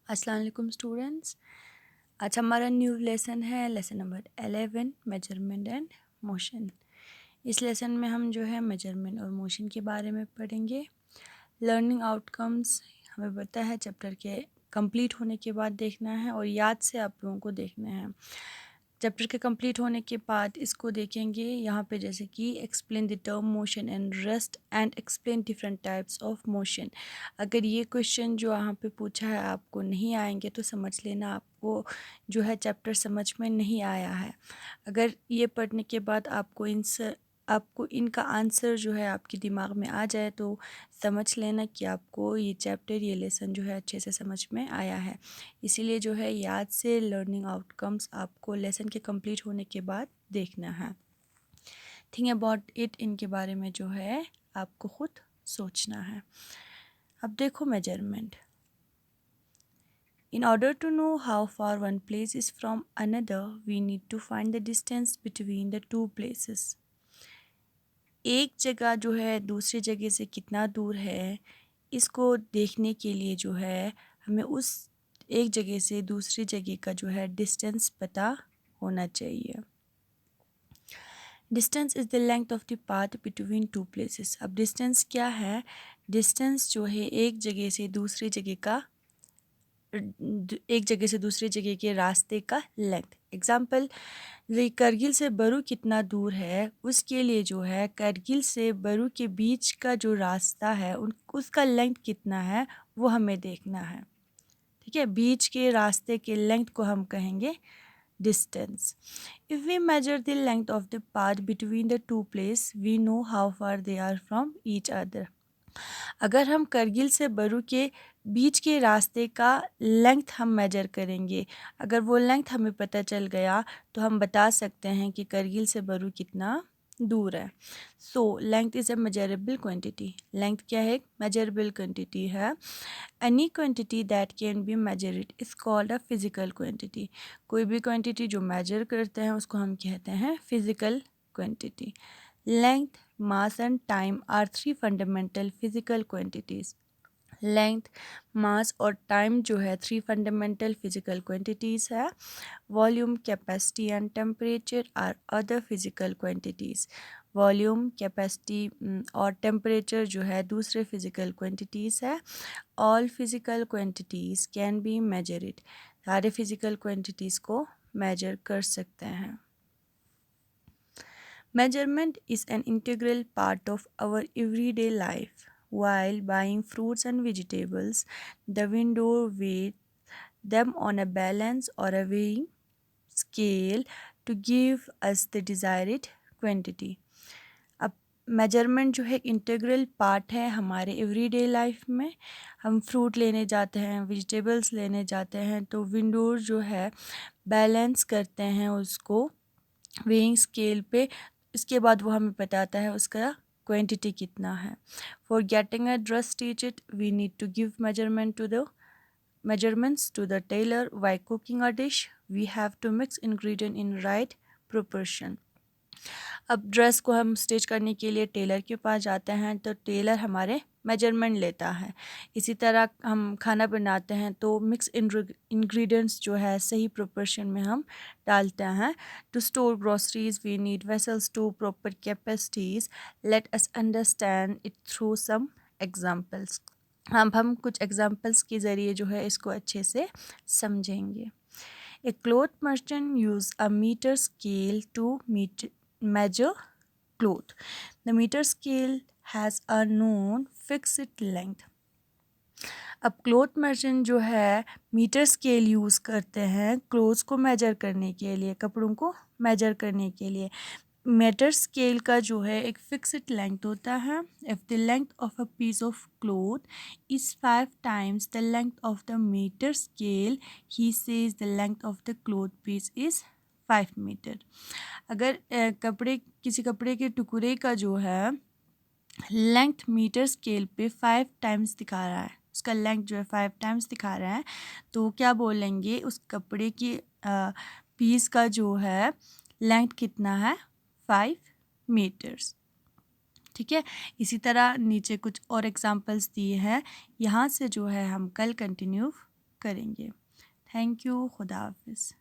अस्सलाम वालेकुम स्टूडेंट्स। आज हमारा न्यू लेसन है lesson number 11 measurement and motion. इस लेसन में हम जो है मेजरमेंट और मोशन के बारे में पढ़ेंगे। लर्निंग आउटकम्स हमें पता है चैप्टर के कंप्लीट होने के बाद देखना है और याद से आप लोगों को देखना है। चैप्टर के कंप्लीट होने के बाद इसको देखेंगे यहाँ पे, जैसे कि explain the term motion and rest and explain different types of motion. अगर ये क्वेश्चन जो यहाँ पे पूछा है आपको नहीं आएंगे तो समझ लेना आपको जो है चैप्टर समझ में नहीं आया है। अगर ये पढ़ने के बाद आपको इनका आंसर जो है आपके दिमाग में आ जाए तो समझ लेना कि आपको ये चैप्टर ये लेसन जो है अच्छे से समझ में आया है। इसीलिए जो है याद से लर्निंग आउटकम्स आपको लेसन के कंप्लीट होने के बाद देखना है। थिंक अबाउट इट, इनके बारे में जो है आपको खुद सोचना है। अब देखो measurement. In order to know how far one place is from another, we need to find the distance between the two places. एक जगह जो है दूसरी जगह से कितना दूर है, इसको देखने के लिए जो है हमें उस एक जगह से दूसरी जगह का जो है डिस्टेंस पता होना चाहिए। Distance is the length of the path between two places. अब डिस्टेंस क्या है? डिस्टेंस जो है एक जगह से दूसरी जगह का एक जगह से दूसरी जगह के रास्ते का लेंथ। एग्जाम्पल, करगिल से बरू कितना दूर है, उसके लिए जो है करगिल से बरू के बीच का जो रास्ता है उसका लेंथ कितना है वो हमें देखना है। ठीक है, बीच के रास्ते के लेंथ को हम कहेंगे distance. If we measure the length of the path between the two place we know how far they are from each other. अगर हम करगिल से बरू के बीच के रास्ते का लेंथ हम मेजर करेंगे, अगर वो लेंथ हमें पता चल गया तो हम बता सकते हैं कि करगिल से बरू कितना दूर है। So length is a measurable quantity. Length क्या है? मेजरेबल क्वांटिटी है। Any quantity that can be measured is called a physical quantity. कोई भी क्वांटिटी जो मेजर करते हैं उसको हम कहते हैं physical quantity. Length, mass and time are three fundamental physical quantities. Length, mass और टाइम जो है थ्री फंडामेंटल फिजिकल क्वांटिटीज़ है। Volume, capacity and temperature are other physical quantities. Volume, capacity और टेम्परेचर जो है दूसरे फिजिकल क्वांटिटीज़ है। All physical quantities can be measured. सारे फिजिकल क्वांटिटीज़ को मेजर कर सकते हैं। Measurement is an integral part of our everyday life. While buying fruits and vegetables, the vendor weighs them on a balance or a weighing scale to give us the desired quantity. अब measurement जो है integral part है हमारे everyday life में। हम fruit लेने जाते हैं, वेजिटेबल्स लेने जाते हैं तो विंडोर जो है बैलेंस करते हैं उसको वेइंग स्केल पे। इसके बाद वो हमें बताता है उसका क्वांटिटी कितना है। For getting a dress stitched we need to give measurements to the tailor. While cooking a dish we have to mix ingredient in right proportion. अब ड्रेस को हम स्टिच करने के लिए टेलर के पास जाते हैं तो टेलर हमारे मेजरमेंट लेता है। इसी तरह हम खाना बनाते हैं तो मिक्स इंग्रेडिएंट्स जो है सही प्रोपोर्शन में हम डालते हैं। To store groceries we need vessels to proper capacities. Let us understand it through some examples. हम कुछ एग्जाम्पल्स के ज़रिए जो है इसको अच्छे से समझेंगे। A cloth merchant use a metre scale to measure cloth. The meter scale has a known fixed length. अब क्लोथ मर्चेंट जो है मीटर स्केल यूज़ करते हैं क्लोथ्स को मेजर करने के लिए, कपड़ों को मेजर करने के लिए। मीटर स्केल का जो है एक फिक्स्ड लेंथ होता है। If the length of a piece of cloth is 5 times the length of the metre scale he says the length of the cloth piece is 5 metre. अगर किसी कपड़े के टुकड़े का जो है लेंथ मीटर स्केल पे 5 times दिखा रहा है, उसका लेंथ जो है 5 times दिखा रहा है, तो क्या बोलेंगे उस कपड़े की पीस का जो है लेंथ कितना है? 5 मीटर्स। ठीक है, इसी तरह नीचे कुछ और एग्जांपल्स दिए हैं, यहाँ से जो है हम कल कंटिन्यू करेंगे। Thank you. खुदा हाफिज़।